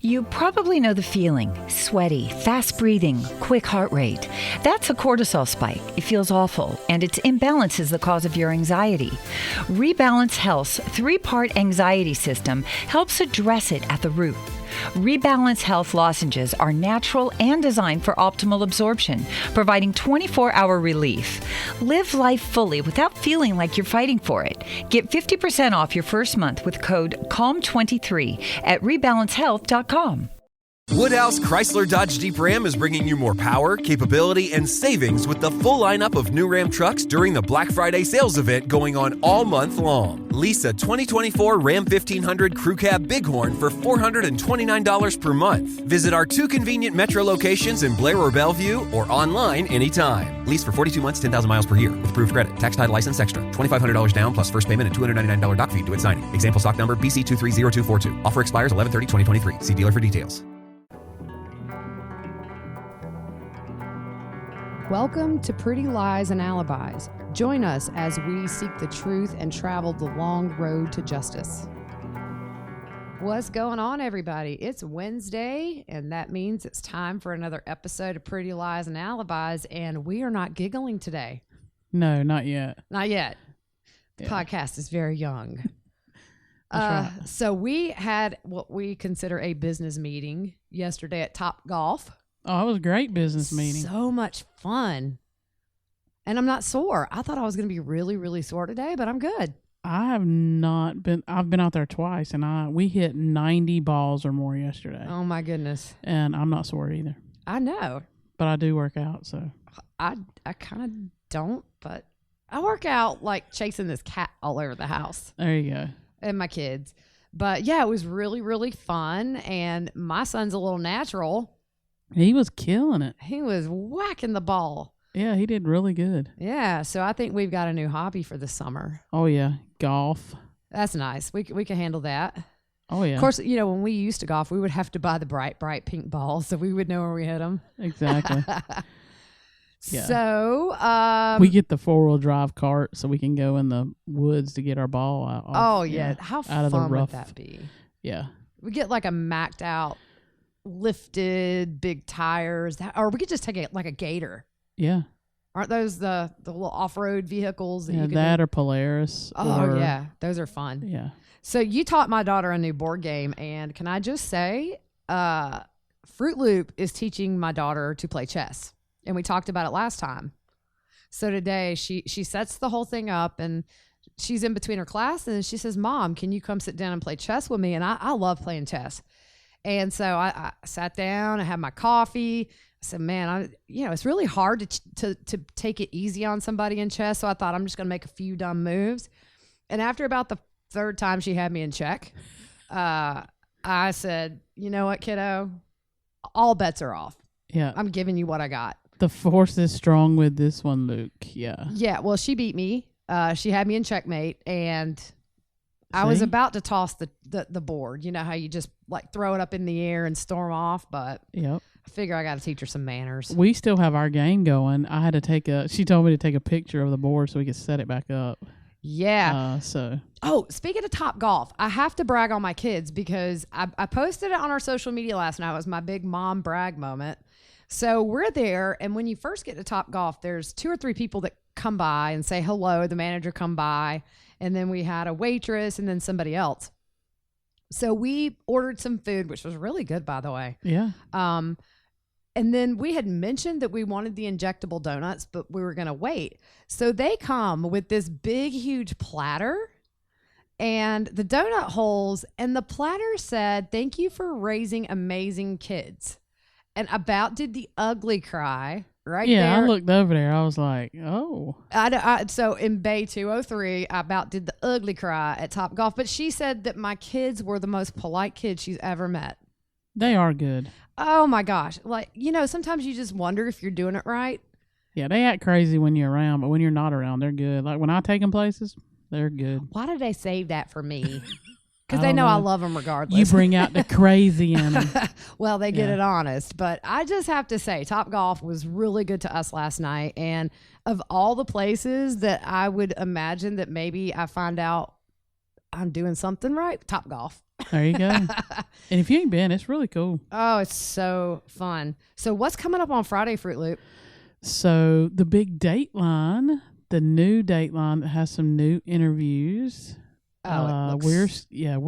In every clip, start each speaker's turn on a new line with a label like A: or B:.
A: You probably know the feeling, sweaty, fast breathing, quick heart rate. That's a cortisol spike. It feels awful, and its imbalance is the cause of your anxiety. Rebalance Health's 3-part anxiety system helps address it at the root. Rebalance Health lozenges are natural and designed for optimal absorption, providing 24-hour relief. Live life fully without feeling like you're fighting for it. Get 50% off your first month with code CALM23 at rebalancehealth.com.
B: Woodhouse Chrysler Dodge Jeep Ram is bringing you more power, capability, and savings with the full lineup of new Ram trucks during the Black Friday sales event going on all month long. Lease a 2024 Ram 1500 Crew Cab Bighorn for $429 per month. Visit our 2 convenient Metro locations in Blair or Bellevue or online anytime. Lease for 42 months, 10,000 miles per year with approved credit. Tax, title, license extra. $2,500 down plus first payment and $299 doc fee due at signing. Example stock number BC230242. Offer expires 11/30/2023. See dealer for details.
C: Welcome to Pretty Lies and Alibis. Join us as we seek the truth and travel the long road to justice. What's going on, everybody? It's Wednesday, and that means it's time for another episode of Pretty Lies and Alibis, and we are not giggling today.
D: No, not yet.
C: Not yet. The podcast is very young.
D: That's right.
C: So we had what we consider a business meeting yesterday at Top Golf.
D: Oh, it was a great business meeting.
C: So much fun. And I'm not sore. I thought I was going to be really, really sore today, but I'm good.
D: I've been out there twice, and we hit 90 balls or more yesterday.
C: Oh, my goodness.
D: And I'm not sore either.
C: I know.
D: But I do work out, so.
C: I kind of don't, but I work out like chasing this cat all over the house.
D: There you go.
C: And my kids. But, yeah, it was really, really fun. And my son's a little natural.
D: He was killing it.
C: He was whacking the ball.
D: Yeah, he did really good.
C: Yeah, so I think we've got a new hobby for the summer.
D: Oh, yeah. Golf.
C: That's nice. We can handle that.
D: Oh, yeah.
C: Of course, when we used to golf, we would have to buy the bright pink balls so we would know where we hit them.
D: Exactly. Yeah.
C: So
D: we get the 4-wheel drive cart so we can go in the woods to get our ball out.
C: Oh, yeah. How fun would that be?
D: Yeah.
C: We get like a macked out, lifted big tires, or we could just take a Gator.
D: Yeah.
C: Aren't those the little off-road vehicles that you can
D: that
C: do?
D: or Polaris.
C: Oh, yeah. Those are fun.
D: Yeah.
C: So you taught my daughter a new board game, and can I just say, Fruit Loop is teaching my daughter to play chess, and we talked about it last time. So today she sets the whole thing up, and she's in between her class, and she says, "Mom, can you come sit down and play chess with me?" And I love playing chess. And so I sat down, I had my coffee. I said, man, it's really hard to take it easy on somebody in chess. So I thought I'm just going to make a few dumb moves. And after about the 3rd time she had me in check, I said, you know what, kiddo? All bets are off.
D: Yeah.
C: I'm giving you what I got.
D: The force is strong with this one, Luke. Yeah.
C: Yeah. Well, she beat me. She had me in checkmate, and I was about to toss the board. You know how you just like throw it up in the air and storm off, but
D: yep.
C: I figure I got to teach her some manners.
D: We still have our game going. I had to she told me to take a picture of the board so we could set it back up.
C: Yeah.
D: Oh,
C: speaking of Top Golf, I have to brag on my kids because I posted it on our social media last night. It was my big mom brag moment. So we're there, and when you first get to Top Golf, there's 2 or 3 people that come by and say hello. The manager come by. And then we had a waitress and then somebody else. So we ordered some food, which was really good, by the way.
D: Yeah.
C: And then we had mentioned that we wanted the injectable donuts, but we were going to wait. So they come with this big, huge platter and the donut holes. And the platter said, "Thank you for raising amazing kids." And about did the ugly cry. Right there.
D: Yeah, I looked over there. I was like, oh.
C: So in Bay 203, I about did the ugly cry at Top Golf. But she said that my kids were the most polite kids she's ever met.
D: They are good.
C: Oh, my gosh. Like, sometimes you just wonder if you're doing it right.
D: Yeah, they act crazy when you're around, but when you're not around, they're good. Like when I take them places, they're good.
C: Why did they save that for me? Because they know I love them regardless.
D: You bring out the crazy in them.
C: Well, they get it honest. But I just have to say, Top Golf was really good to us last night. And of all the places that I would imagine that maybe I find out I'm doing something right. Top Golf.
D: There you go. And if you ain't been, it's really cool.
C: Oh, it's so fun. So what's coming up on Friday, Fruit Loop?
D: So the big Dateline, the new Dateline that has some new interviews.
C: Oh,
D: we're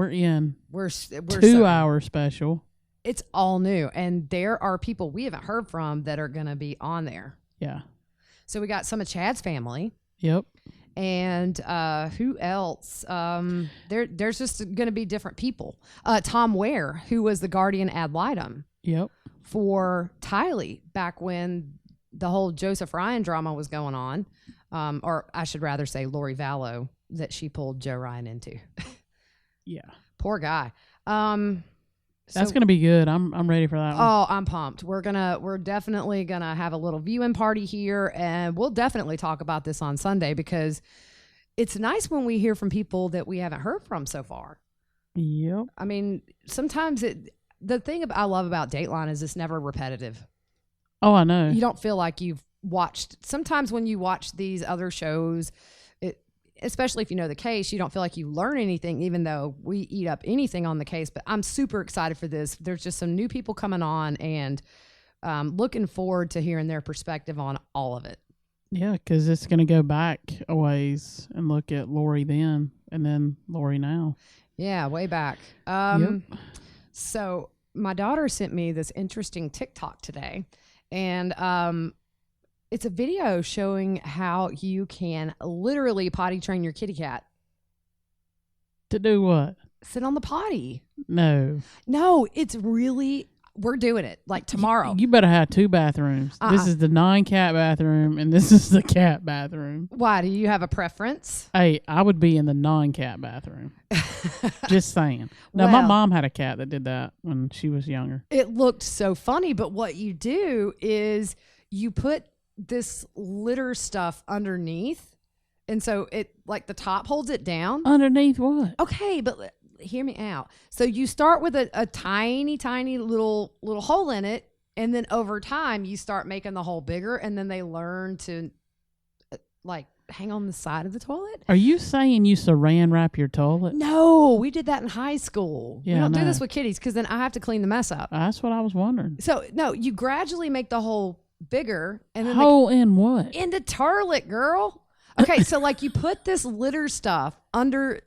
D: in.
C: We're
D: 2-hour special.
C: It's all new, and there are people we haven't heard from that are going to be on there.
D: Yeah.
C: So we got some of Chad's family.
D: Yep.
C: And who else? There's just going to be different people. Tom Ware, who was the guardian ad litem.
D: Yep.
C: For Tylee back when the whole Joseph Ryan drama was going on, or I should rather say Lori Vallow that she pulled Joe Ryan into.
D: Yeah.
C: Poor guy.
D: That's gonna be good. I'm ready for that one.
C: Oh, I'm pumped. We're definitely gonna have a little viewing party here, and we'll definitely talk about this on Sunday because it's nice when we hear from people that we haven't heard from so far.
D: Yep.
C: I mean, sometimes the thing I love about Dateline is it's never repetitive.
D: Oh, I know.
C: You don't feel like you've watched. Sometimes when you watch these other shows, especially if you know the case, you don't feel like you learn anything, even though we eat up anything on the case. But I'm super excited for this. There's just some new people coming on, and looking forward to hearing their perspective on all of it.
D: Yeah, because it's going to go back a ways and look at Lori then and then Lori now.
C: Yeah, way back.
D: Yep.
C: So my daughter sent me this interesting TikTok today, and it's a video showing how you can literally potty train your kitty cat.
D: To do what?
C: Sit on the potty.
D: No,
C: it's really, we're doing it like tomorrow.
D: You better have 2 bathrooms. This is the non-cat bathroom, and this is the cat bathroom.
C: Why? Do you have a preference?
D: Hey, I would be in the non-cat bathroom. Just saying. No, my mom had a cat that did that when she was younger.
C: It looked so funny, but what you do is you put this litter stuff underneath, and so it like the top holds it down.
D: Underneath what?
C: Okay, but hear me out. So you start with a tiny little hole in it, and then over time you start making the hole bigger, and then they learn to like hang on the side of the toilet.
D: Are you saying you saran wrap your toilet?
C: No, we did that in high school.
D: Yeah,
C: we don't
D: I
C: do
D: know.
C: this with kitties because then I have to clean the mess up.
D: That's what I was wondering.
C: So no, you gradually make the hole bigger, and then
D: hole in what?
C: in the toilet, girl. Okay, so like you put this litter stuff under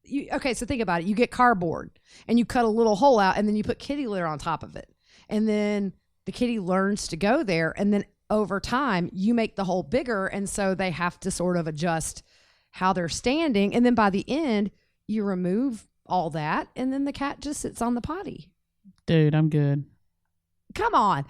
C: you. Okay, so think about it. You get cardboard and you cut a little hole out, and then you put kitty litter on top of it, and then the kitty learns to go there, and then over time you make the hole bigger, and so they have to sort of adjust how they're standing, and then by the end you remove all that, and then the cat just sits on the potty.
D: Dude, I'm good.
C: Come on.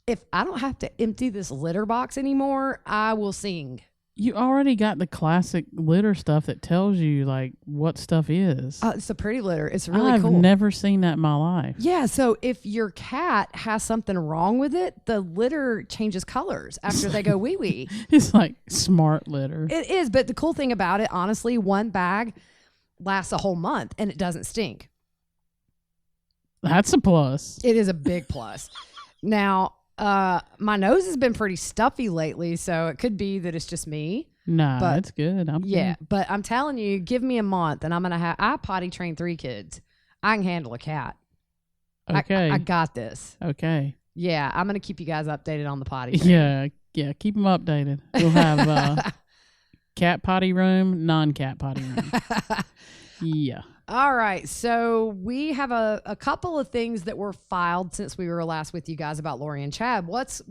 C: If I don't have to empty this litter box anymore, I will sing.
D: You already got the classic litter stuff that tells you like what stuff is.
C: It's a pretty litter. It's really
D: I've
C: cool.
D: never seen that in my life.
C: Yeah, so if your cat has something wrong with it, the litter changes colors after they go wee-wee.
D: It's like smart litter.
C: It is, but the cool thing about it, honestly, one bag lasts a whole month and it doesn't stink.
D: That's a plus.
C: It is a big plus. Now, my nose has been pretty stuffy lately, so it could be that it's just me.
D: Nah,
C: but
D: it's good. I'm
C: yeah,
D: good.
C: but I'm telling you, give me a month and I potty train 3 kids. I can handle a cat.
D: Okay.
C: I got this.
D: Okay.
C: Yeah, I'm going to keep you guys updated on the potty.
D: Yeah. Keep them updated. We'll have cat potty room, non-cat potty room. Yeah.
C: All right. So we have a couple of things that were filed since we were last with you guys about Lori and Chad. What's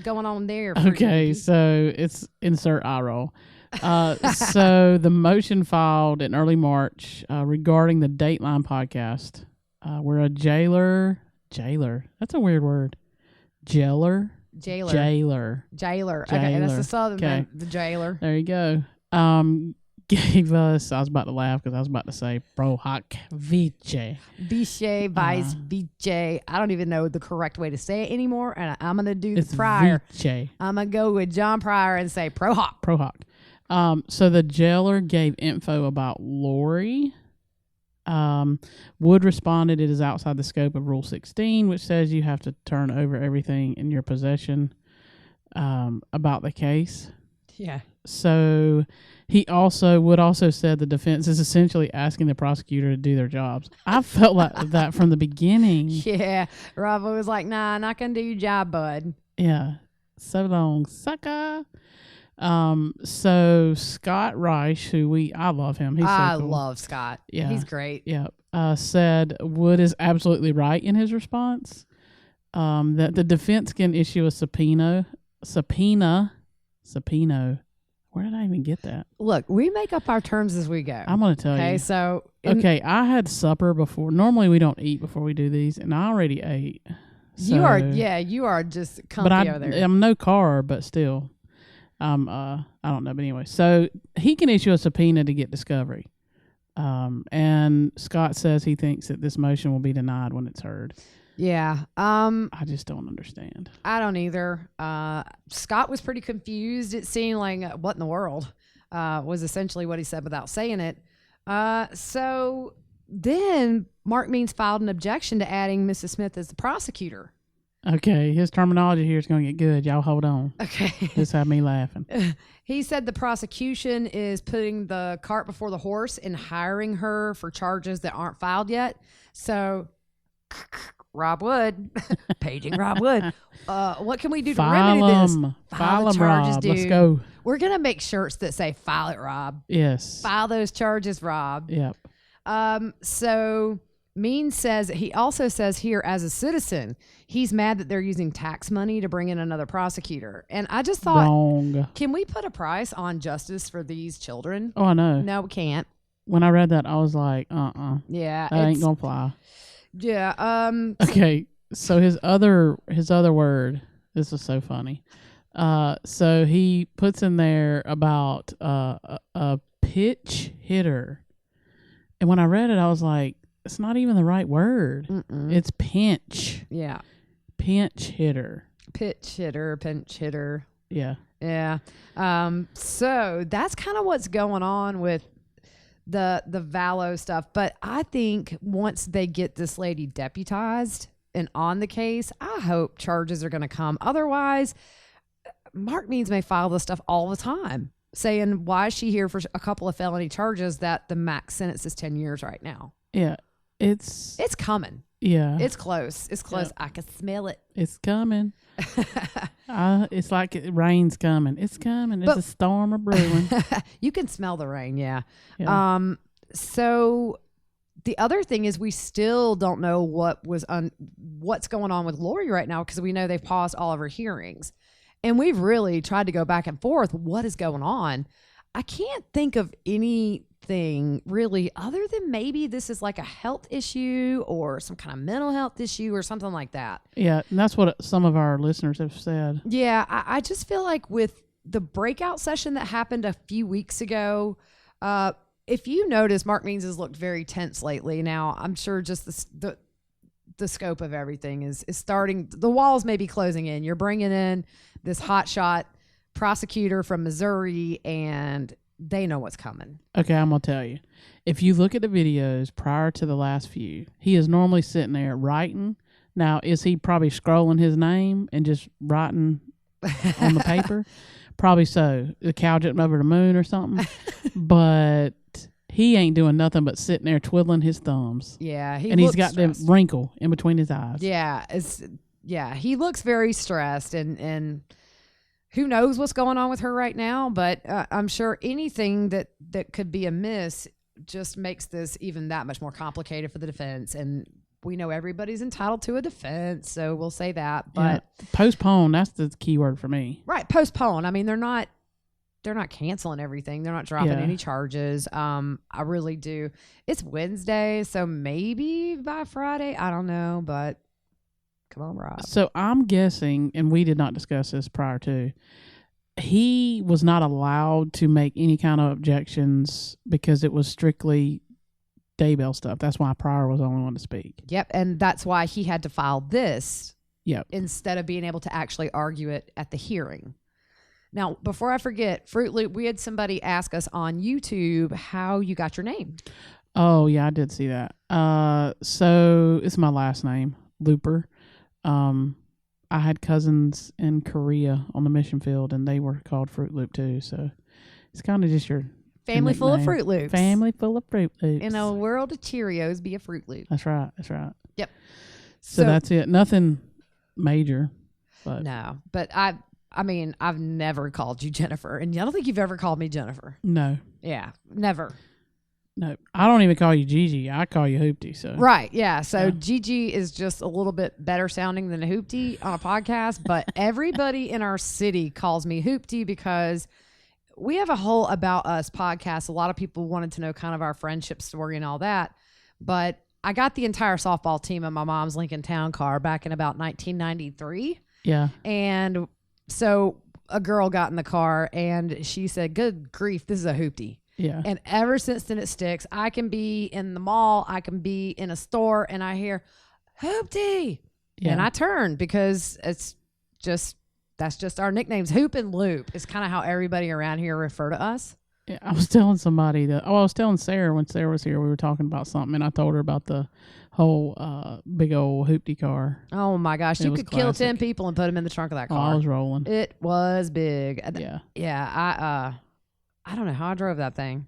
C: going on there?
D: Okay. So it's insert eye roll. So the motion filed in early March regarding the Dateline podcast, where a jailer. That's a weird word. Jailer.
C: Okay, that's the southern thing. The jailer.
D: There you go. Gave us, I was about to laugh because I was about to say Prohac Vice.
C: Vice, Vice. I don't even know the correct way to say it anymore, and I'm going to do
D: It's
C: the Pryor.
D: Vice. I'm
C: going to go with John Pryor and say Prohac.
D: So the jailer gave info about Lori. Wood responded, it is outside the scope of Rule 16, which says you have to turn over everything in your possession about the case.
C: Yeah.
D: So he would also said the defense is essentially asking the prosecutor to do their jobs. I felt like that from the beginning.
C: Yeah. Rob was like, nah, not going to do your job, bud.
D: Yeah. So long, sucker. So Scott Reich, I love him. He's
C: I
D: so cool.
C: love Scott.
D: Yeah.
C: He's great.
D: Yeah. Said Wood is absolutely right in his response. That the defense can issue a subpoena. Where did I even get that?
C: Look, we make up our terms as we go.
D: I'm going to tell you.
C: Okay, so...
D: I had supper before. Normally we don't eat before we do these, and I already ate. So,
C: you are just comfy over there.
D: I'm no carb, but still. I don't know. But anyway, so he can issue a subpoena to get discovery. And Scott says he thinks that this motion will be denied when it's heard.
C: Yeah.
D: I just don't understand.
C: I don't either. Scott was pretty confused. It seemed like, what in the world, was essentially what he said without saying it. So then Mark Means filed an objection to adding Mrs. Smith as the prosecutor.
D: Okay, his terminology here is going to get good. Y'all hold on.
C: Okay.
D: This had me laughing.
C: He said the prosecution is putting the cart before the horse and hiring her for charges that aren't filed yet. So, Rob Wood, paging Rob Wood. What can we do to remedy this?
D: File
C: the charges,
D: Rob.
C: dude.
D: Let's go.
C: We're going to make shirts that say, file it, Rob.
D: Yes.
C: File those charges, Rob.
D: Yep.
C: So Means says, he also says here, as a citizen, he's mad that they're using tax money to bring in another prosecutor. And I just thought,
D: wrong.
C: Can we put a price on justice for these children?
D: Oh, I know.
C: No, we can't.
D: When I read that, I was like,
C: Yeah.
D: that ain't gonna fly.
C: Yeah.
D: Okay. So his other word, this is so funny. So he puts in there about a pitch hitter. And when I read it, I was like, it's not even the right word.
C: Mm-mm.
D: It's pinch.
C: Yeah.
D: Pinch hitter.
C: Pitch hitter, pinch hitter.
D: Yeah.
C: Yeah. So that's kind of what's going on with the Vallow stuff. But I think once they get this lady deputized and on the case, I hope charges are going to come. Otherwise, Mark Means may file this stuff all the time, saying, why is she here for a couple of felony charges that the max sentence is 10 years right now?
D: Yeah. It's
C: coming.
D: Yeah.
C: It's close. It's close.
D: Yep.
C: I can smell it.
D: It's coming. It's like rain's coming. It's coming. There's a storm brewing.
C: You can smell the rain, yeah.
D: Yeah.
C: So the other thing is we still don't know what's going on with Lori right now, because we know they've paused all of her hearings. And we've really tried to go back and forth. What is going on? I can't think of anything really other than maybe this is like a health issue or some kind of mental health issue or something like that.
D: Yeah, and that's what some of our listeners have said.
C: Yeah, I just feel like with the breakout session that happened a few weeks ago, if you notice, Mark Means has looked very tense lately. Now, I'm sure just the scope of everything is starting. The walls may be closing in. You're bringing in this hotshot prosecutor from Missouri, and they know what's coming.
D: Okay, I'm going to tell you. If you look at the videos prior to the last few, he is normally sitting there writing. Now, is he probably scrolling his name and just writing on the paper? Probably so. The cow jumped over the moon or something. But he ain't doing nothing but sitting there twiddling his thumbs.
C: Yeah,
D: he's got the wrinkle in between his eyes.
C: Yeah, he looks very stressed, and who knows what's going on with her right now, but I'm sure anything that could be amiss just makes this even that much more complicated for the defense. And we know everybody's entitled to a defense, so we'll say that. But
D: yeah, postpone, that's the key word for me.
C: Right, postpone. I mean, they're not canceling everything. They're not dropping any charges. I really do. It's Wednesday, so maybe by Friday. I don't know, but come on, Rob.
D: So I'm guessing, and we did not discuss this prior to, he was not allowed to make any kind of objections because it was strictly Daybell stuff. That's why Pryor was the only one to speak.
C: Yep, and that's why he had to file this instead of being able to actually argue it at the hearing. Now, before I forget, Fruit Loop, we had somebody ask us on YouTube how you got your name.
D: Oh, yeah, I did see that. So it's my last name, Looper. I had cousins in Korea on the mission field, and they were called Fruit Loop too. So It's kind of just your
C: Family full of
D: nickname.
C: Fruit Loops.
D: Family full of Fruit Loops.
C: In a world of Cheerios, be a Fruit Loop.
D: That's right. That's right.
C: Yep.
D: So that's it. Nothing major. But
C: No, but I mean, I've never called you Jennifer, and I don't think you've ever called me Jennifer.
D: no.
C: Yeah, never.
D: No. I don't even call you Gigi. I call you Hoopty. So
C: Right, yeah. So
D: Yeah.
C: Gigi is just a little bit better sounding than Hoopty on a podcast, but everybody in our city calls me Hoopty because we have a whole About Us podcast. A lot of people wanted to know kind of our friendship story and all that, but I got the entire softball team in my mom's Lincoln Town car back in about 1993.
D: yeah.
C: And so a girl got in the car and she said, "Good grief, this is a Hoopty."
D: Yeah.
C: And ever since then, it sticks. I can be in the mall, I can be in a store, and I hear Hoopty,
D: Yeah.
C: and I turn because that's just our nicknames. Hoop and Loop is kind of how everybody around here refer to us.
D: Yeah, I was telling somebody that. Oh, I was telling Sarah when Sarah was here. We were talking about something, and I told her about the whole big old Hoopty car.
C: Oh my gosh,
D: It
C: you
D: was
C: could kill 10
D: classic.
C: people and put them in the trunk of that
D: Oh,
C: car.
D: I was rolling.
C: It was big.
D: Yeah.
C: Yeah. I don't know how I drove that thing.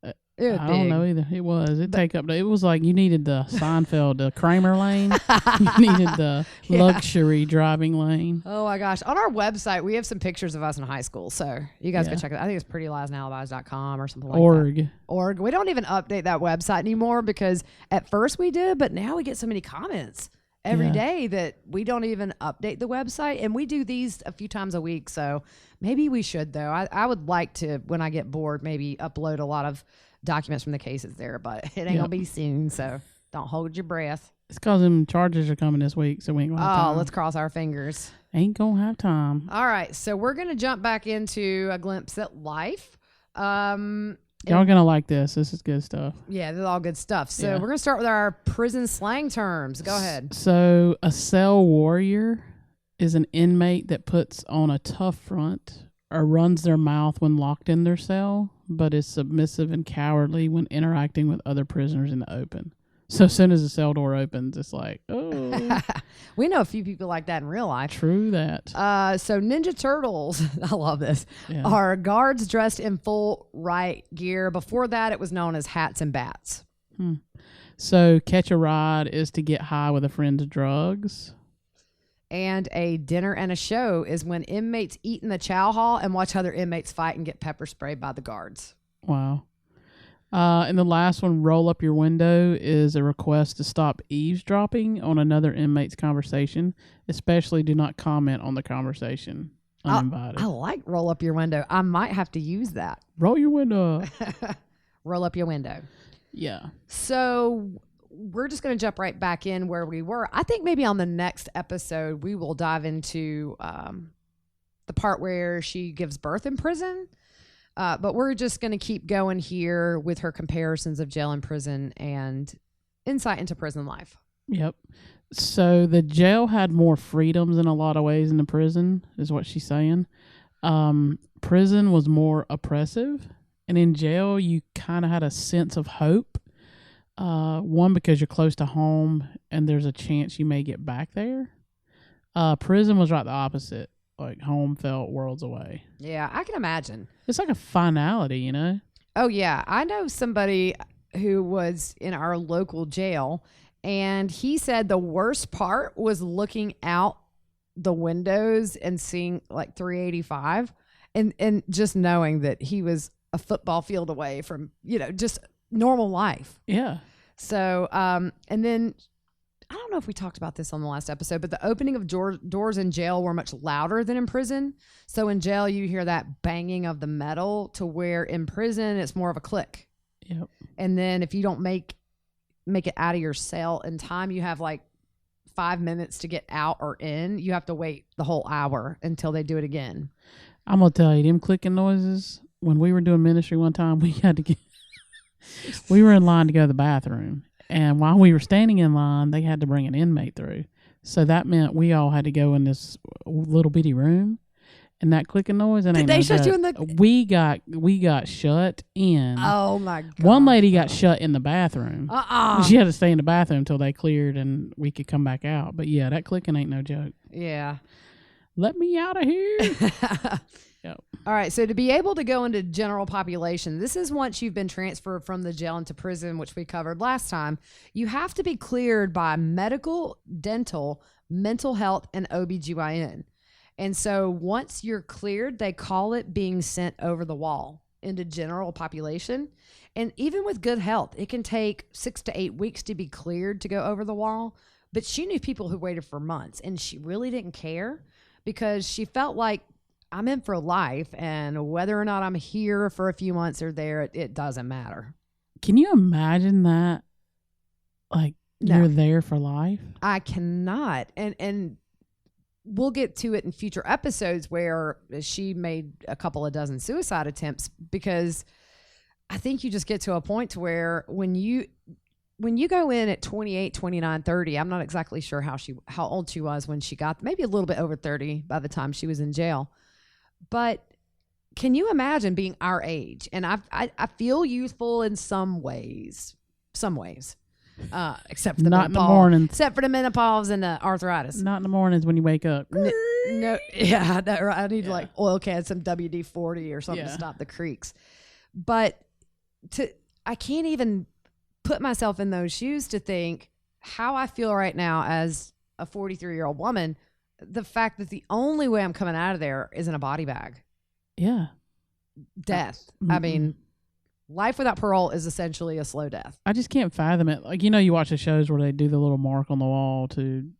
C: It was
D: I
C: big.
D: don't know either. It was. It was like you needed the Seinfeld, the Kramer lane. You needed the
C: Yeah.
D: luxury driving lane.
C: Oh my gosh. On our website, we have some pictures of us in high school. So you guys
D: Yeah.
C: can check it. I think it's prettyliesandalibis.com or something like that. Org. We don't even update that website anymore because at first we did, but now we get so many comments every
D: Yeah.
C: day that we don't even update the website. And we do these a few times a week. So maybe we should, though. I would like to, when I get bored, maybe upload a lot of documents from the cases there, but it ain't
D: Yep.
C: gonna be soon. So don't hold your breath.
D: It's because them charges are coming this week, so we ain't gonna have time.
C: Let's cross our fingers.
D: Ain't gonna have time.
C: All right, so we're gonna jump back into a glimpse at life.
D: Y'all gonna like this. This is good stuff.
C: Yeah, this is all good stuff. So
D: Yeah.
C: we're gonna start with our prison slang terms. Go ahead.
D: So a cell warrior is an inmate that puts on a tough front or runs their mouth when locked in their cell, but is submissive and cowardly when interacting with other prisoners in the open. So as soon as the cell door opens, it's like, oh,
C: We know a few people like that in real life.
D: true that.
C: So Ninja Turtles, I love this,
D: Yeah.
C: are guards dressed in full right gear. Before that, it was known as hats and bats.
D: So catch a ride is to get high with a friend's drugs.
C: And a dinner and a show is when inmates eat in the chow hall and watch other inmates fight and get pepper sprayed by the guards.
D: Wow. And the last one, roll up your window, is a request to stop eavesdropping on another inmate's conversation. Especially do not comment on the conversation uninvited.
C: I like roll up your window. I might have to use that.
D: Roll your window up.
C: Roll up your window.
D: Yeah.
C: So we're just going to jump right back in where we were. I think maybe on the next episode, we will dive into the part where she gives birth in prison. But we're just going to keep going here with her comparisons of jail and prison and insight into prison life.
D: Yep. So the jail had more freedoms in a lot of ways than the prison, is what she's saying. Prison was more oppressive. And in jail, you kind of had a sense of hope. One, because you're close to home and there's a chance you may get back there. Prison was right the opposite. Like home felt worlds away.
C: Yeah, I can imagine.
D: It's like a finality, you know?
C: Oh, yeah. I know somebody who was in our local jail, and he said the worst part was looking out the windows and seeing like 385 and just knowing that he was a football field away from, just normal life.
D: Yeah.
C: So, and then I don't know if we talked about this on the last episode, but the opening of doors in jail were much louder than in prison. So in jail, you hear that banging of the metal, to where in prison, it's more of a click.
D: Yep.
C: And then if you don't make it out of your cell in time, you have like 5 minutes to get out or in. You have to wait the whole hour until they do it again.
D: I'm going to tell you, them clicking noises, when we were doing ministry one time, we were in line to go to the bathroom. And while we were standing in line, they had to bring an inmate through. So that meant we all had to go in this little bitty room. And that clicking noise, and
C: Did they shut you in the?
D: We got shut in.
C: Oh my god!
D: One lady got shut in the bathroom.
C: Uh-uh.
D: She had to stay in the bathroom until they cleared and we could come back out. But yeah, that clicking ain't no joke.
C: Yeah.
D: Let me out of here. Yep.
C: All right. So to be able to go into general population, this is once you've been transferred from the jail into prison, which we covered last time. You have to be cleared by medical, dental, mental health, and OBGYN. And so once you're cleared, they call it being sent over the wall into general population. And even with good health, it can take 6 to 8 weeks to be cleared to go over the wall. But she knew people who waited for months, and she really didn't care because she felt like, I'm in for life, and whether or not I'm here for a few months or there, it doesn't matter.
D: Can you imagine that? Like,
C: No.
D: you're there for life?
C: I cannot. And we'll get to it in future episodes where she made a couple of dozen suicide attempts, because I think you just get to a point to where when you go in at 28, 29, 30, I'm not exactly sure how old she was when she got, maybe a little bit over 30 by the time she was in jail. But can you imagine being our age? And I feel youthful in some ways, except for the
D: Not in the
C: menopause,
D: mornings.
C: except for the menopause and the arthritis.
D: Not in the mornings when you wake up.
C: No, yeah, I need like oil can, some WD-40 or something to stop the creaks. But I can't even put myself in those shoes to think how I feel right now as a 43-year-old woman. The fact that the only way I'm coming out of there is in a body bag.
D: Yeah.
C: Death. I mean, life without parole is essentially a slow death.
D: I just can't fathom it. Like, you watch the shows where they do the little mark on the wall to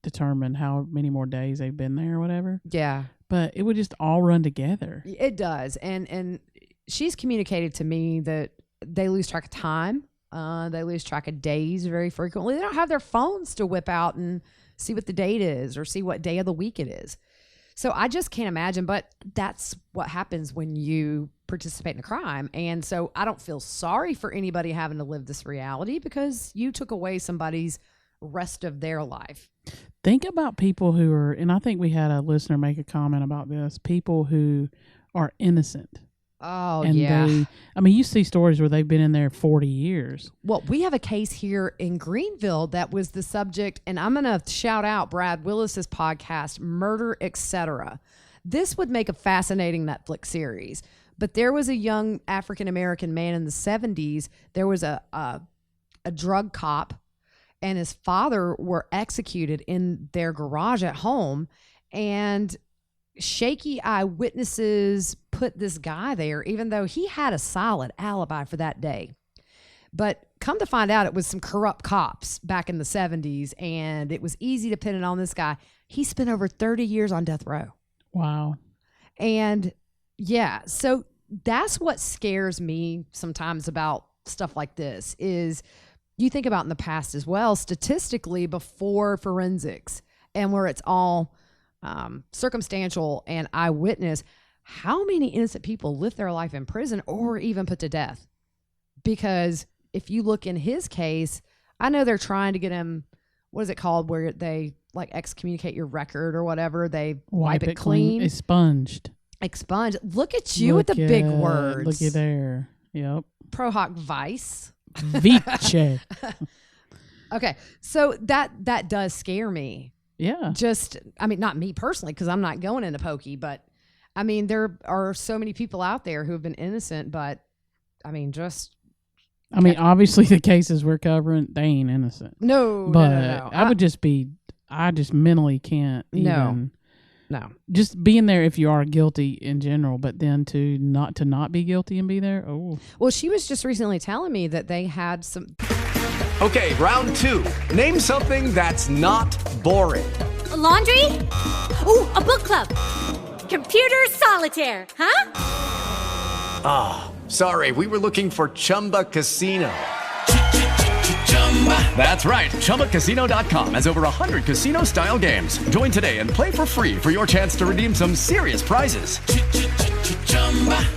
D: determine how many more days they've been there or whatever.
C: Yeah.
D: But it would just all run together.
C: It does. And she's communicated to me that they lose track of time. They lose track of days very frequently. They don't have their phones to whip out and see what the date is or see what day of the week it is. So I just can't imagine, but that's what happens when you participate in a crime. And so I don't feel sorry for anybody having to live this reality, because you took away somebody's rest of their life.
D: Think about people who are, and I think we had a listener make a comment about this, people who are innocent.
C: Oh,
D: and
C: yeah.
D: You see stories where they've been in there 40 years.
C: Well, we have a case here in Greenville that was the subject, and I'm going to shout out Brad Willis's podcast, Murder, Etc. This would make a fascinating Netflix series. But there was a young African-American man in the 70s. There was a drug cop and his father were executed in their garage at home. And shaky eyewitnesses put this guy there, even though he had a solid alibi for that day. But come to find out, it was some corrupt cops back in the 70s, and it was easy to pin it on this guy. He spent over 30 years on death row.
D: Wow.
C: And yeah, so that's what scares me sometimes about stuff like this is you think about in the past as well, statistically before forensics and where it's all circumstantial and eyewitness, how many innocent people live their life in prison or even put to death? Because if you look in his case, I know they're trying to get him, what is it called, where they like excommunicate your record or whatever. They wipe it clean.
D: Expunged.
C: Look at you with the big words.
D: Look at there. Yep.
C: Pro hoc vice.
D: Vice.
C: Okay. So that does scare me.
D: Yeah.
C: Not me personally, because I'm not going into pokey, but I mean, there are so many people out there who have been innocent, but
D: obviously the cases we're covering, they ain't innocent.
C: No.
D: I just mentally can't even.
C: No.
D: Just being there if you are guilty in general, but then to not be guilty and be there. Oh.
C: Well, she was just recently telling me that they had some.
E: Okay, round two. Name something that's not boring.
F: A laundry? Ooh, a book club. Computer solitaire, huh?
E: Ah, sorry, we were looking for Chumba Casino. That's right, ChumbaCasino.com has over 100 casino-style games. Join today and play for free for your chance to redeem some serious prizes.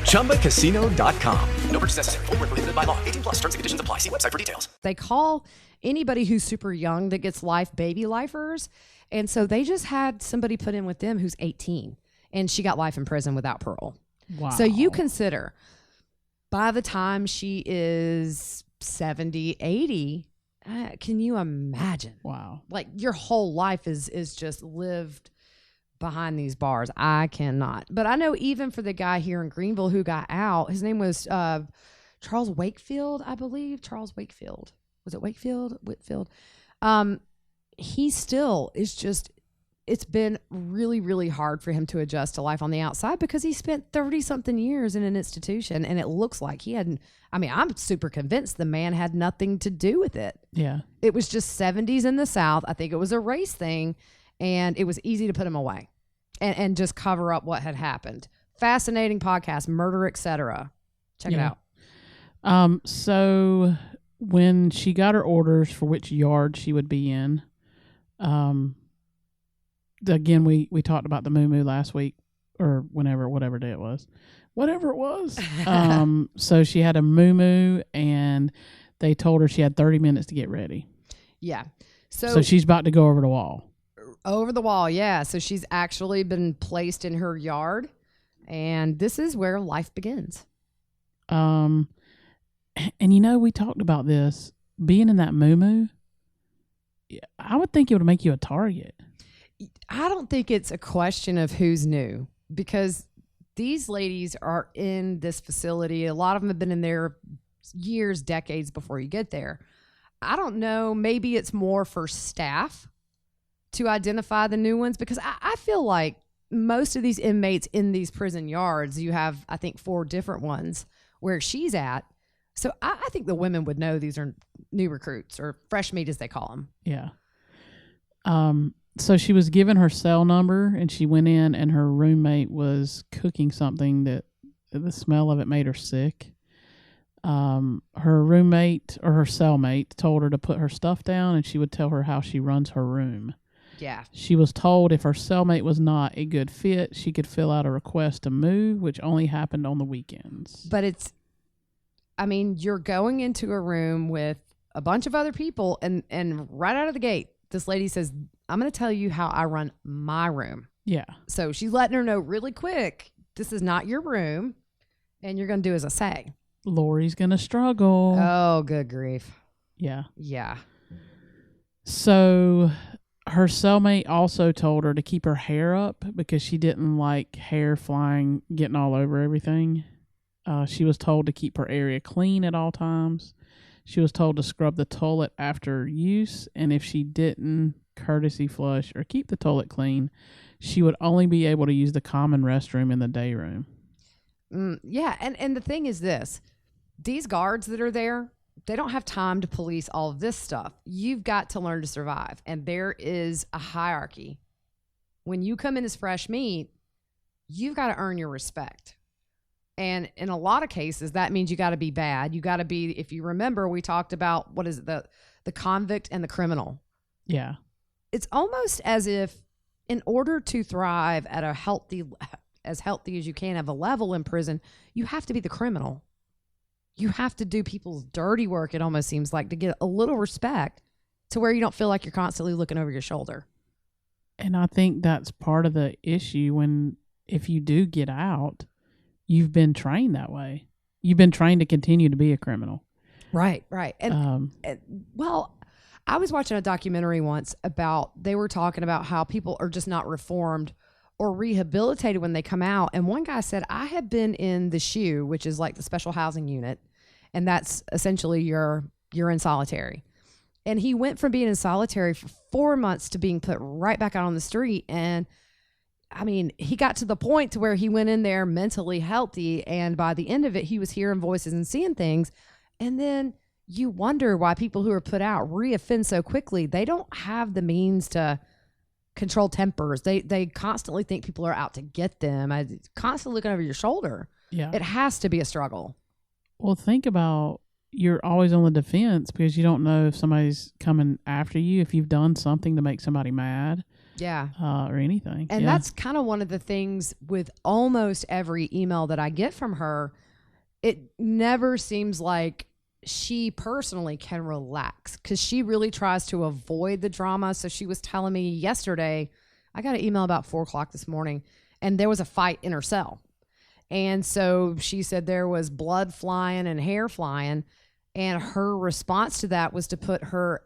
E: ChumbaCasino.com. No purchase necessary. Void where prohibited by law. 18+ terms and conditions apply. See website for details.
C: They call anybody who's super young that gets life baby lifers. And so they just had somebody put in with them who's 18. And she got life in prison without parole.
D: Wow.
C: So you consider by the time she is 70, 80, can you imagine?
D: Wow.
C: Like your whole life is just lived behind these bars. I cannot. But I know even for the guy here in Greenville who got out, his name was Charles Wakefield, I believe. Charles Wakefield. Was it Wakefield? Whitfield. He still is just, it's been really, really hard for him to adjust to life on the outside because he spent 30-something years in an institution, and it looks like he hadn't, I mean, I'm super convinced the man had nothing to do with it.
D: Yeah.
C: It was just 70s in the South. I think it was a race thing, and it was easy to put him away and just cover up what had happened. Fascinating podcast, Murder, Etc. Check it out.
D: So when she got her orders for which yard she would be in, again, we talked about the moo last week or whatever day it was. So she had a moo and they told her she had 30 minutes to get ready.
C: Yeah.
D: So she's about to go over the wall.
C: Over the wall, yeah. So she's actually been placed in her yard, and this is where life begins.
D: And we talked about this. Being in that moo, I would think it would make you a target.
C: I don't think it's a question of who's new, because these ladies are in this facility. A lot of them have been in there years, decades before you get there. I don't know. Maybe it's more for staff to identify the new ones, because I feel like most of these inmates in these prison yards, you have, I think, 4 different ones where she's at. So I think the women would know these are new recruits, or fresh meat as they call them.
D: Yeah. So she was given her cell number, and she went in, and her roommate was cooking something that the smell of it made her sick. Her roommate or her cellmate told her to put her stuff down, and she would tell her how she runs her room.
C: Yeah.
D: She was told if her cellmate was not a good fit, she could fill out a request to move, which only happened on the weekends.
C: But you're going into a room with a bunch of other people, and right out of the gate, this lady says, I'm going to tell you how I run my room.
D: Yeah.
C: So she's letting her know really quick, this is not your room, and you're going to do as I say.
D: Lori's going to struggle.
C: Oh, good grief.
D: Yeah.
C: Yeah.
D: So her cellmate also told her to keep her hair up because she didn't like hair flying, getting all over everything. She was told to keep her area clean at all times. She was told to scrub the toilet after use, and if she didn't courtesy flush or keep the toilet clean, she would only be able to use the common restroom in the day room.
C: Yeah, and the thing is this. These guards that are there, they don't have time to police all of this stuff. You've got to learn to survive, and there is a hierarchy. When you come in as fresh meat, you've got to earn your respect. And in a lot of cases, that means you got to be bad. You got to be, if you remember, we talked about, what is it, the convict and the criminal.
D: Yeah.
C: It's almost as if in order to thrive at as healthy as you can of a level in prison, you have to be the criminal. You have to do people's dirty work, it almost seems like, to get a little respect to where you don't feel like you're constantly looking over your shoulder.
D: And I think that's part of the issue if you do get out, you've been trained that way. You've been trained to continue to be a criminal.
C: Right. And I was watching a documentary once they were talking about how people are just not reformed or rehabilitated when they come out. And one guy said, I have been in the SHU, which is like the special housing unit. And that's essentially you're in solitary. And he went from being in solitary for 4 months to being put right back out on the street. And he got to the point to where he went in there mentally healthy. And by the end of it, he was hearing voices and seeing things. And then you wonder why people who are put out reoffend so quickly. They don't have the means to control tempers. They constantly think people are out to get them. Constantly looking over your shoulder.
D: Yeah.
C: It has to be a struggle.
D: Well, think about, you're always on the defense because you don't know if somebody's coming after you, if you've done something to make somebody mad.
C: Yeah.
D: Or anything.
C: And that's kind of one of the things with almost every email that I get from her. It never seems like she personally can relax because she really tries to avoid the drama. So she was telling me yesterday, I got an email about 4:00 this morning, and there was a fight in her cell. And so she said there was blood flying and hair flying. And her response to that was to put her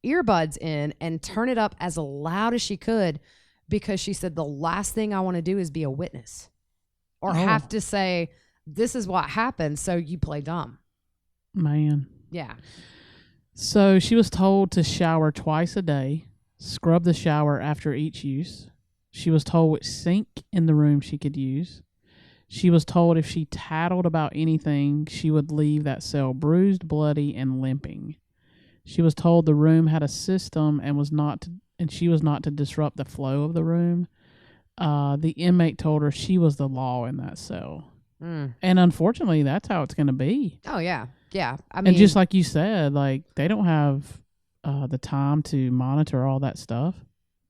C: earbuds in and turn it up as loud as she could, because she said, the last thing I want to do is be a witness or have to say, this is what happened, so you play dumb.
D: Man.
C: Yeah.
D: So she was told to shower twice a day, scrub the shower after each use. She was told which sink in the room she could use. She was told if she tattled about anything, she would leave that cell bruised, bloody, and limping. She was told the room had a system and she was not to disrupt the flow of the room. The inmate told her she was the law in that cell. And unfortunately, that's how it's going to be.
C: Oh, yeah. Yeah. I mean,
D: and just like you said, like, they don't have the time to monitor all that stuff.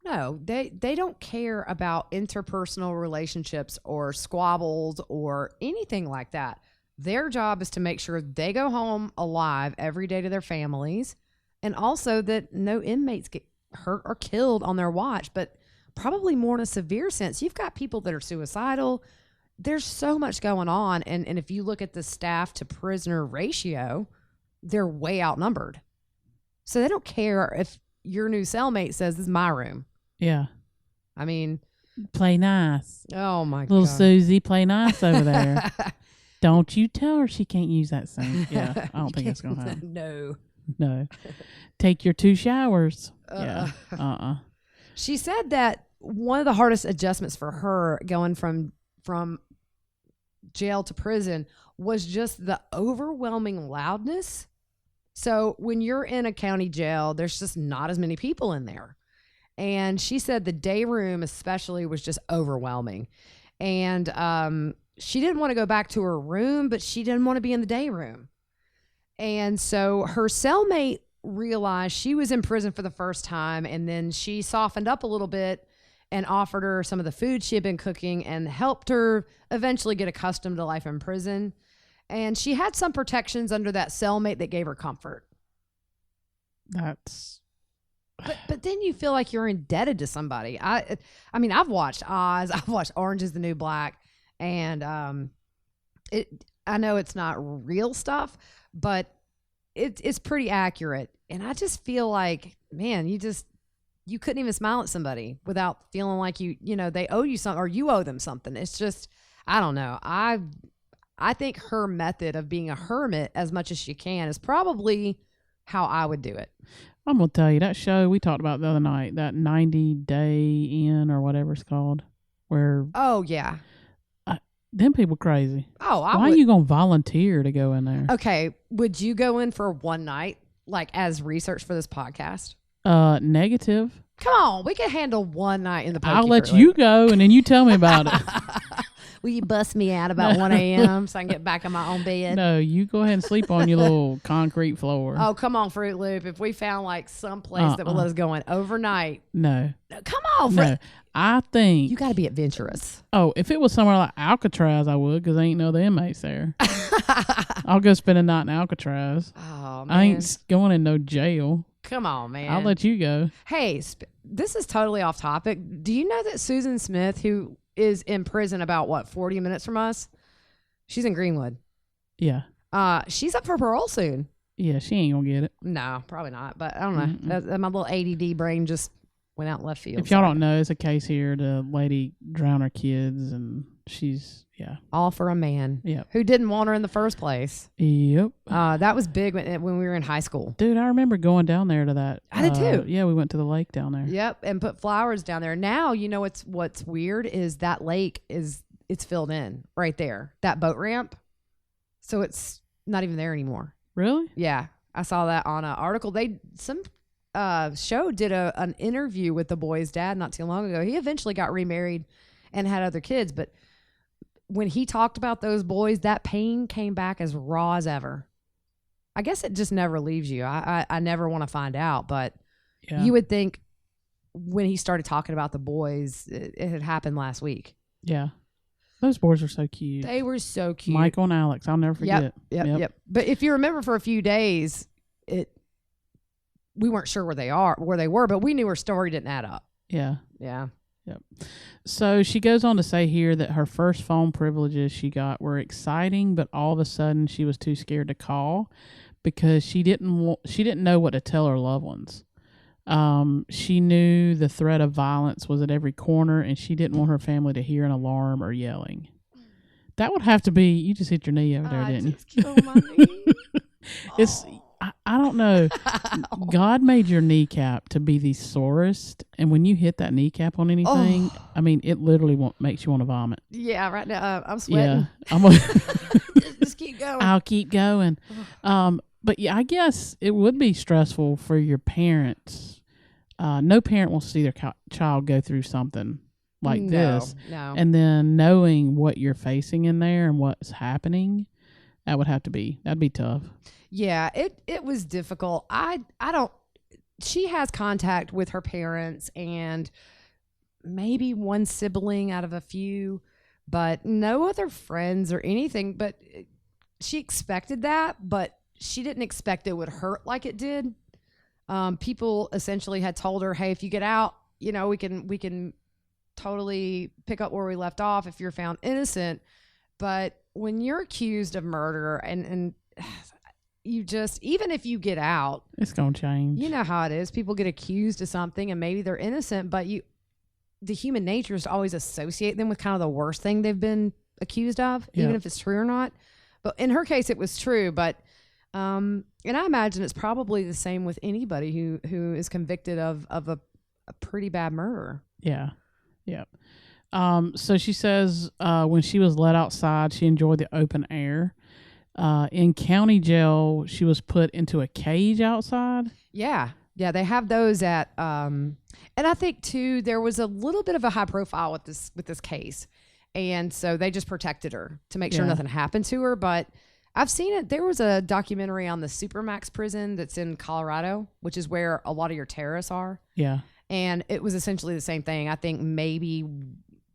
C: No, they don't care about interpersonal relationships or squabbles or anything like that. Their job is to make sure they go home alive every day to their families, and also that no inmates get hurt or killed on their watch, but probably more in a severe sense. You've got people that are suicidal. There's so much going on, and if you look at the staff to prisoner ratio, they're way outnumbered. So they don't care if your new cellmate says, this is my room.
D: Yeah.
C: I mean,
D: play nice.
C: Oh, my God.
D: Little Susie, play nice over there. Don't you tell her she can't use that sink. Yeah, I don't think it's going to happen. No. Take your 2 showers. Yeah.
C: She said that one of the hardest adjustments for her going from jail to prison was just the overwhelming loudness. So when you're in a county jail, there's just not as many people in there. And she said the day room especially was just overwhelming. And she didn't want to go back to her room, but she didn't want to be in the day room. And so her cellmate realized she was in prison for the first time, and then she softened up a little bit and offered her some of the food she had been cooking and helped her eventually get accustomed to life in prison. And she had some protections under that cellmate that gave her comfort. But then you feel like you're indebted to somebody. I mean, I've watched Oz. I've watched Orange is the New Black. And I know it's not real stuff, but it's pretty accurate. And I just feel like, man, you couldn't even smile at somebody without feeling like they owe you something or you owe them something. It's just, I don't know. I think her method of being a hermit as much as she can is probably how I would do it.
D: I'm going to tell you, that show we talked about the other night, that 90 Day In or whatever it's called, where...
C: Oh, yeah.
D: Them people crazy.
C: Oh,
D: Why are you going to volunteer to go in there?
C: Okay. Would you go in for one night, like as research for this podcast?
D: Negative.
C: Come on. We can handle one night in the pokey.
D: I'll let you go, and then you tell me about it.
C: Will you bust me out about 1 a.m. so I can get back in my own bed?
D: No, you go ahead and sleep on your little concrete floor.
C: Oh, come on, Fruit Loop. If we found like some place that would let us go in overnight.
D: No.
C: Come on,
D: No. I think...
C: You got to be adventurous.
D: Oh, if it was somewhere like Alcatraz, I would, because ain't no other inmates there. I'll go spend a night in Alcatraz.
C: Oh, man.
D: I ain't going in no jail.
C: Come on, man.
D: I'll let you go.
C: Hey, this is totally off topic. Do you know that Susan Smith, who is in prison about 40 minutes from us? She's in Greenwood.
D: Yeah.
C: She's up for parole soon.
D: Yeah, she ain't gonna get it.
C: No, probably not. But I don't know. My little ADD brain just went out left field.
D: If y'all don't know, it's a case here. The lady drowned her kids, and she's
C: all for a man.
D: Yep.
C: Who didn't want her in the first place.
D: Yep.
C: That was big when we were in high school.
D: Dude, I remember going down there to that.
C: I did too.
D: Yeah, we went to the lake down there.
C: Yep, and put flowers down there. Now, what's weird is that lake it's filled in right there. That boat ramp. So it's not even there anymore.
D: Really?
C: Yeah. I saw that on an article. Some show did an interview with the boy's dad not too long ago. He eventually got remarried and had other kids, but when he talked about those boys, that pain came back as raw as ever. I guess it just never leaves you. I never want to find out, but you would think when he started talking about the boys, it had happened last week.
D: Yeah. Those boys are so cute.
C: They were so cute.
D: Michael and Alex, I'll never forget.
C: Yep. But if you remember, for a few days, we weren't sure where they were, but we knew her story didn't add up.
D: Yeah.
C: Yeah.
D: Yep. So she goes on to say here that her first phone privileges she got were exciting, but all of a sudden she was too scared to call because she didn't know what to tell her loved ones. She knew the threat of violence was at every corner, and she didn't want her family to hear an alarm or yelling. That would have to be, you just hit your knee over there, didn't you?
C: Just killed my knee.
D: It's, I don't know. God made your kneecap to be the sorest, and when you hit that kneecap on anything, I mean, it literally makes you want to vomit.
C: Yeah, right now I'm sweating.
D: Yeah,
C: Just keep going.
D: I'll keep going. But yeah, I guess it would be stressful for your parents. No parent wants to see their child go through something like this.
C: No.
D: And then knowing what you're facing in there and what's happening, that'd be tough.
C: Yeah, it was difficult. I don't, she has contact with her parents and maybe one sibling out of a few, but no other friends or anything. But she expected that, but she didn't expect it would hurt like it did. People essentially had told her, hey, if you get out, you know, we can totally pick up where we left off if you're found innocent. But when you're accused of murder and you just, even if you get out,
D: it's going to change.
C: You know how it is. People get accused of something and maybe they're innocent, but the human nature is to always associate them with kind of the worst thing they've been accused of, even if it's true or not. But in her case, it was true. But, and I imagine it's probably the same with anybody who is convicted of a pretty bad murder.
D: Yeah. Yeah. So she says when she was let outside, she enjoyed the open air. In county jail, she was put into a cage outside.
C: Yeah. Yeah, they have those at and I think too there was a little bit of a high profile with this case. And so they just protected her to make sure nothing happened to her, but I've seen it. There was a documentary on the Supermax prison that's in Colorado, which is where a lot of your terrorists are.
D: Yeah.
C: And it was essentially the same thing. I think maybe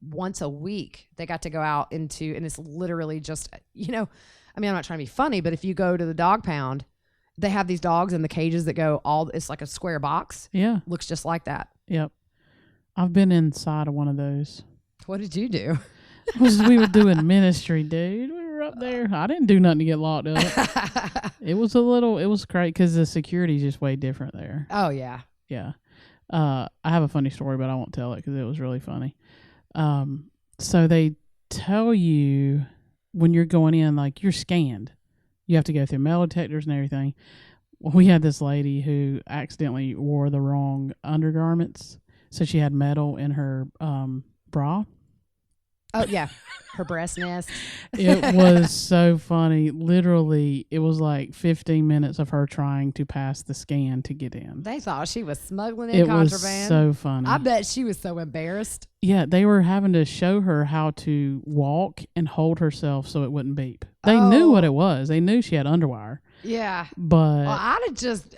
C: once a week they got to go out into, and it's literally just, you know, I mean, I'm not trying to be funny, but if you go to the dog pound, they have these dogs in the cages that go it's like a square box.
D: Yeah.
C: Looks just like that.
D: Yep. I've been inside of one of those.
C: What did you do?
D: We were doing ministry, dude. We were up there. I didn't do nothing to get locked up. It was great because the security is just way different there.
C: Oh, yeah.
D: Yeah. I have a funny story, but I won't tell it because it was really funny. So they tell you when you're going in, like, you're scanned. You have to go through metal detectors and everything. Well, we had this lady who accidentally wore the wrong undergarments. So she had metal in her bra.
C: Oh, yeah. Her breast nest.
D: It was so funny. Literally, it was like 15 minutes of her trying to pass the scan to get in.
C: They thought she was smuggling in contraband.
D: Was so funny.
C: I bet she was so embarrassed.
D: Yeah, they were having to show her how to walk and hold herself so it wouldn't beep. They knew what it was. They knew she had underwire.
C: Yeah.
D: But
C: well, I'd have just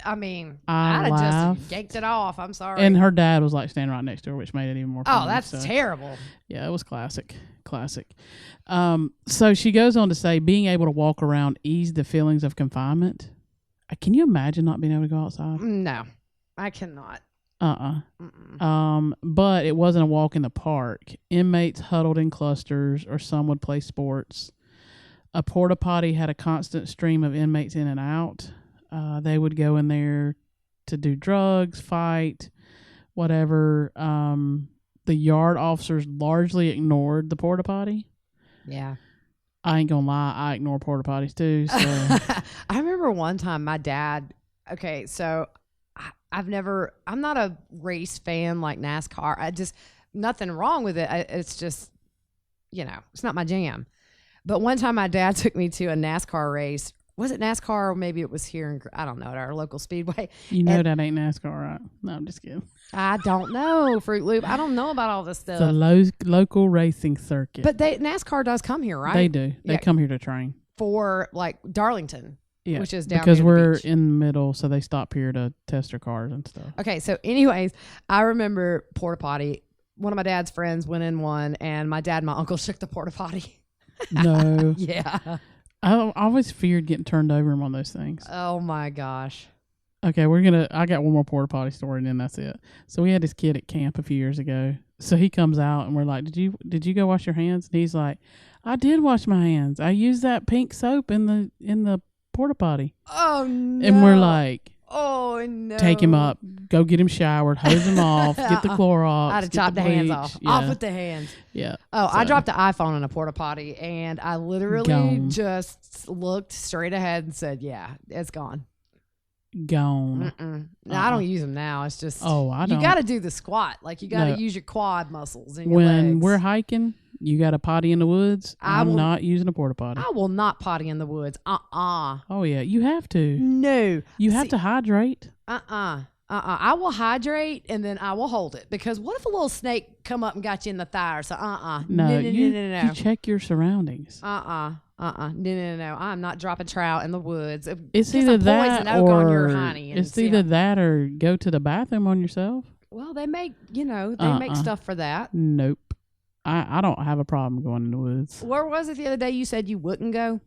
C: yanked it off. I'm sorry.
D: And her dad was like standing right next to her, which made it even more funny.
C: Oh, that's terrible.
D: Yeah, it was classic. So she goes on to say, being able to walk around eased the feelings of confinement. Can you imagine not being able to go outside?
C: No, I cannot.
D: But it wasn't a walk in the park. Inmates huddled in clusters, or some would play sports. A porta potty had a constant stream of inmates in and out. They would go in there to do drugs, fight, whatever. The yard officers largely ignored the porta potty. Yeah. I ain't gonna lie, I ignore porta potties too. So.
C: I remember one time my dad, okay, so I'm not a race fan like NASCAR. Nothing wrong with it. It's just, it's not my jam. But one time my dad took me to a NASCAR race. Was it NASCAR or maybe it was here at our local speedway?
D: That ain't NASCAR, right? No, I'm just kidding.
C: I don't know, Fruit Loop. I don't know about all this stuff.
D: The local racing circuit.
C: But NASCAR does come here, right?
D: They do. They come here to train.
C: For like Darlington, which is down
D: because
C: near
D: we're
C: the beach.
D: in the middle, so they stop here to test their cars and stuff.
C: Okay, so anyways, I remember porta potty. One of my dad's friends went in one, and my dad and my uncle shook the porta potty.
D: No.
C: Yeah.
D: I always feared getting turned over in one of those things.
C: Oh my gosh.
D: Okay, I got one more porta potty story and then that's it. So we had this kid at camp a few years ago. So he comes out and we're like, Did you go wash your hands? And he's like, I did wash my hands. I used that pink soap in the porta potty.
C: Oh no.
D: And we're like,
C: Oh, no.
D: Take him up, go get him showered, hose him off, get the Clorox.
C: I'd have
D: get
C: chopped the hands
D: bleach.
C: off.
D: Yeah.
C: Off with the hands.
D: Yeah.
C: Oh, I
D: So,
C: dropped the iPhone in a porta potty, and I literally
D: Gone.
C: just looked straight ahead and said, "Yeah, it's gone."
D: Gone.
C: No, I don't use them now. It's just
D: I don't.
C: You got to do the squat. Like you got to
D: No.
C: use your quad muscles and your
D: When
C: legs.
D: we're hiking, you got a potty in the woods. I'm not using a porta potty.
C: I will not potty in the woods.
D: Oh yeah, you have to.
C: No.
D: You have to hydrate.
C: I will hydrate and then I will hold it because what if a little snake come up and got you in the thigh or so?
D: No,
C: No.
D: you check your surroundings.
C: No. I'm not dropping trout in the woods.
D: It's
C: Get
D: either
C: some poison
D: that
C: oak on your
D: or
C: honey and
D: it's
C: see
D: either
C: how-
D: that or go to the bathroom on yourself.
C: Well, they make they make stuff for that.
D: Nope. I don't have a problem going in the woods.
C: Where was it the other day? You said you wouldn't go.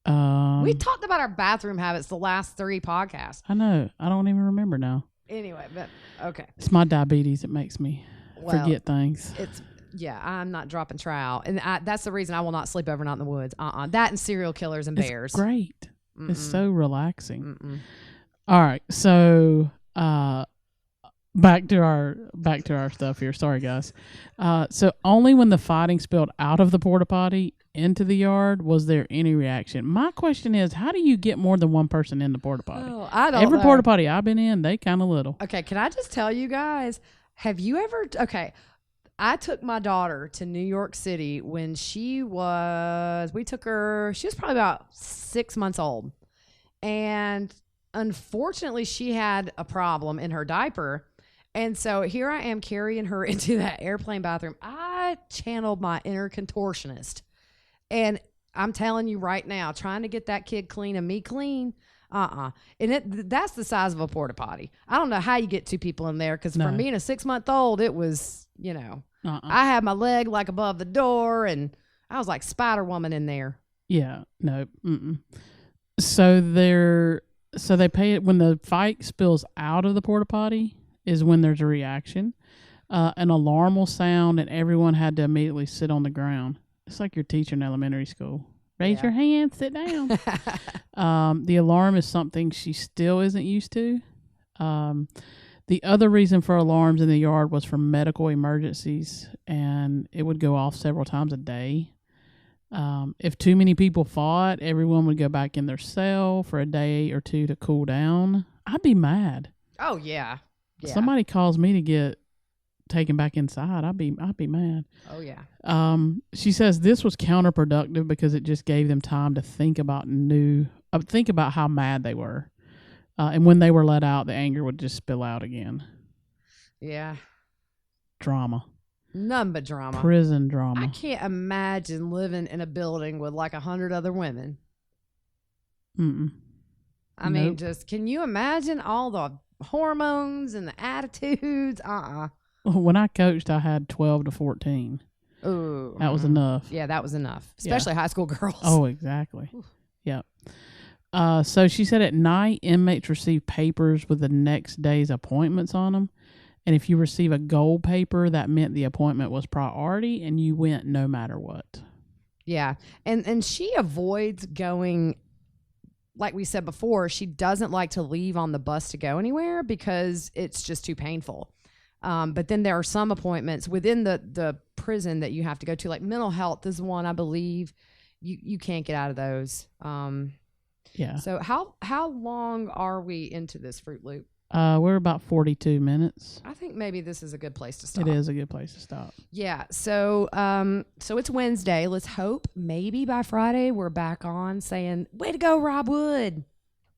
C: We talked about our bathroom habits the last 3 podcasts.
D: I know. I don't even remember now.
C: Anyway, but okay.
D: It's my diabetes that makes me forget things.
C: I'm not dropping trout, and that's the reason I will not sleep overnight in the woods. That and serial killers and bears.
D: It's great. It's so relaxing. All right, so back to our stuff here. Sorry, guys. So only when the fighting spilled out of the porta potty into the yard was there any reaction. My question is, how do you get more than one person in the porta potty?
C: Oh, I don't
D: Every
C: know.
D: porta potty I've been in, they kind of little.
C: Okay, can I just tell you guys? Have you ever? Okay, I took my daughter to New York City when we took her. She was probably about 6 months old, and unfortunately, she had a problem in her diaper. And so here I am carrying her into that airplane bathroom. I channeled my inner contortionist. And I'm telling you right now, trying to get that kid clean and me clean, And that's the size of a porta potty. I don't know how you get 2 people in there because for me and a 6-month-old, it was, I had my leg like above the door and I was like Spider Woman in there.
D: Yeah, no. So they pay it when the fight spills out of the porta potty is when there's a reaction. An alarm will sound and everyone had to immediately sit on the ground. It's like your teacher in elementary school. Raise your hand, sit down. The alarm is something she still isn't used to. The other reason for alarms in the yard was for medical emergencies, and it would go off several times a day. If too many people fought, everyone would go back in their cell for a day or 2 to cool down. I'd be mad.
C: Oh, yeah.
D: Somebody calls me to get taken back inside, I'd be mad.
C: Oh yeah.
D: She says this was counterproductive because it just gave them time to think about how mad they were, and when they were let out, the anger would just spill out again.
C: Yeah.
D: Drama.
C: None but drama.
D: Prison drama.
C: I can't imagine living in a building with like 100 other women. I mean, just can you imagine all the hormones and the attitudes?
D: When I coached, I had 12 to 14.
C: Ooh,
D: that was enough.
C: Yeah, that was enough, especially high school girls.
D: Oh, exactly. Yep. So she said at night, inmates receive papers with the next day's appointments on them. And if you receive a gold paper, that meant the appointment was priority and you went no matter what. Yeah.
C: And she avoids going, like we said before, she doesn't like to leave on the bus to go anywhere because it's just too painful. But then there are some appointments within the prison that you have to go to, like mental health is one, I believe. You can't get out of those.
D: Yeah.
C: So how long are we into this Fruit Loop?
D: We're about 42 minutes.
C: I think maybe this is a good place to stop.
D: It is a good place to stop.
C: Yeah. So it's Wednesday. Let's hope maybe by Friday we're back on saying, way to go, Rob Wood.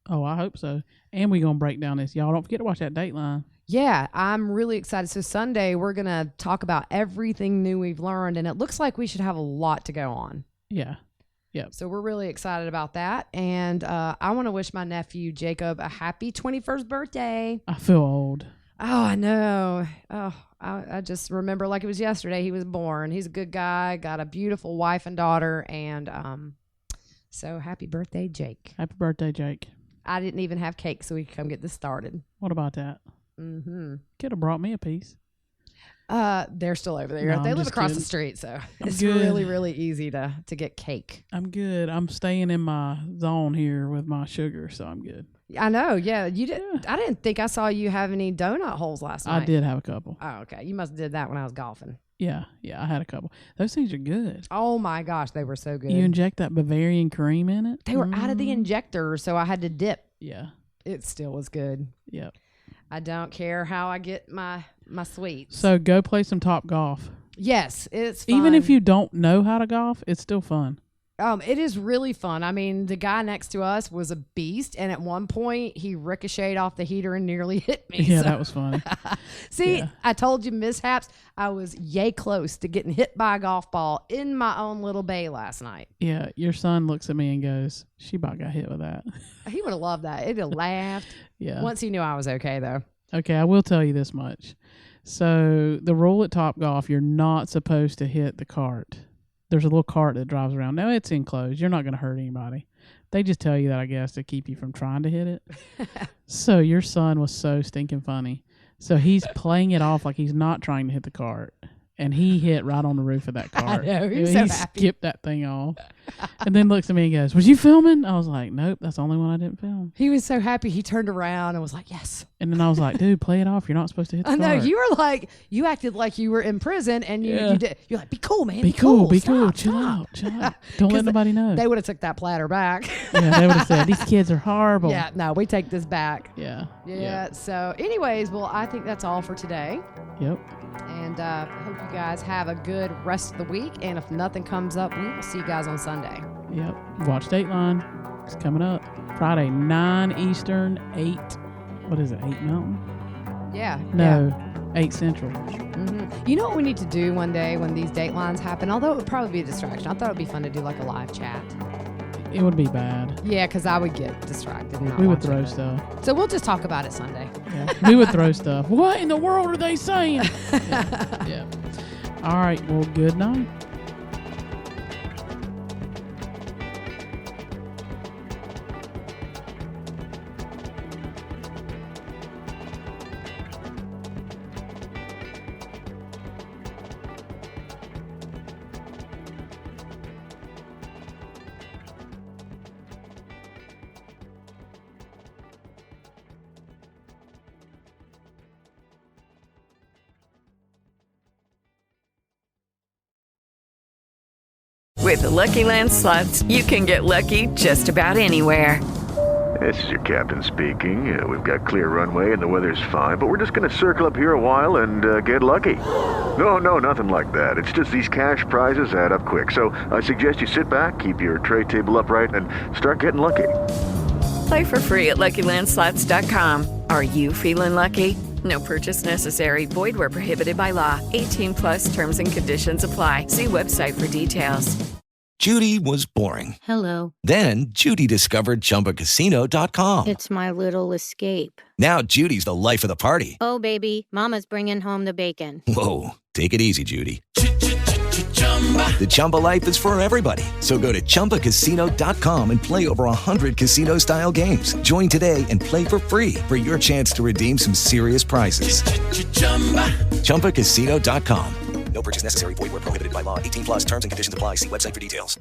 D: Oh, I hope so. And we're going to break down this. Y'all don't forget to watch that Dateline.
C: Yeah, I'm really excited. So Sunday, we're going to talk about everything new we've learned, and it looks like we should have a lot to go on.
D: Yeah. Yep.
C: So we're really excited about that. And I want to wish my nephew, Jacob, a happy 21st birthday.
D: I feel old.
C: Oh, I know. Oh, I just remember like it was yesterday he was born. He's a good guy, got a beautiful wife and daughter, and so happy birthday, Jake.
D: Happy birthday, Jake.
C: I didn't even have cake so we could come get this started.
D: What about that?
C: Mm-hmm.
D: Could have brought me a piece.
C: They're still over there.
D: No,
C: they
D: I'm
C: live
D: just
C: across
D: kidding.
C: the street, so
D: I'm
C: it's
D: good.
C: really, really easy to get cake.
D: I'm good. I'm staying in my zone here with my sugar, so I'm good.
C: I know. Yeah, you did. Yeah. I didn't think I saw you have any donut holes last night.
D: I did have a couple.
C: Oh, okay. You must have did that when I was golfing.
D: Yeah, I had a couple. Those things are good.
C: Oh my gosh, they were so good.
D: You inject that Bavarian cream in it.
C: They were out of the injector, so I had to dip.
D: Yeah.
C: It still was good.
D: Yep.
C: I don't care how I get my sweets.
D: So go play some Top Golf.
C: Yes, it's fun.
D: Even if you don't know how to golf, it's still fun.
C: It is really fun. I mean, the guy next to us was a beast, and at one point he ricocheted off the heater and nearly hit me.
D: Yeah, that was funny.
C: See, yeah. I told you mishaps. I was yay close to getting hit by a golf ball in my own little bay last night.
D: Yeah, your son looks at me and goes, "She about got hit with that."
C: He would have loved that. He'd have laughed.
D: Yeah.
C: Once he knew I was okay, though.
D: Okay, I will tell you this much. So the rule at Top Golf, you're not supposed to hit the cart. There's a little cart that drives around. Now, it's enclosed. You're not going to hurt anybody. They just tell you that, I guess, to keep you from trying to hit it. So your son was so stinking funny. So he's playing it off like he's not trying to hit the cart. And he hit right on the roof of that cart.
C: I know. He was so happy.
D: Skipped that thing off. And then looks at me and goes, "Was you filming?" I was like, "Nope, that's the only one I didn't film."
C: He was so happy. He turned around and was like, "Yes."
D: And then I was like, "Dude, play it off. You're not supposed to hit the cart."
C: I know. You were like, you acted like you were in prison, and you did. You're like, "Be cool, man.
D: Be cool. Be
C: Stop,
D: cool.
C: stop."
D: Chill out. Don't let nobody know.
C: They would have took that platter back.
D: Yeah, they would have said, "These kids are horrible."
C: Yeah, no, we take this back.
D: Yeah.
C: So anyways, well, I think that's all for today.
D: Yep.
C: And hope you guys have a good rest of the week. And if nothing comes up, we will see you guys on Sunday.
D: Yep. Watch Dateline. It's coming up. Friday, 9 Eastern, 8. What is it? 8 Mountain?
C: Yeah.
D: No, 8 Central.
C: Mm-hmm. You know what we need to do one day when these Datelines happen? Although it would probably be a distraction. I thought it would be fun to do like a live chat.
D: It would be bad.
C: Yeah, because I would get distracted. And not
D: we would
C: watch
D: throw
C: it.
D: stuff.
C: So we'll just talk about it Sunday.
D: Yeah. We would throw stuff. What in the world are they saying? Yeah. All right. Well, good night.
G: With the Lucky Land Slots, you can get lucky just about anywhere.
H: This is your captain speaking. We've got clear runway and the weather's fine, but we're just going to circle up here a while and get lucky. No, nothing like that. It's just these cash prizes add up quick. So I suggest you sit back, keep your tray table upright, and start getting lucky.
G: Play for free at LuckyLandSlots.com. Are you feeling lucky? No purchase necessary. Void where prohibited by law. 18+ terms and conditions apply. See website for details.
I: Judy was boring.
J: Hello.
I: Then Judy discovered ChumbaCasino.com.
J: It's my little escape.
I: Now Judy's the life of the party.
J: Oh, baby, mama's bringing home the bacon.
I: Whoa, take it easy, Judy. The Chumba life is for everybody. So go to ChumbaCasino.com and play over 100 casino-style games. Join today and play for free for your chance to redeem some serious prizes. ChumbaCasino.com. No purchase necessary. Void where prohibited by law. 18+ terms and conditions apply. See website for details.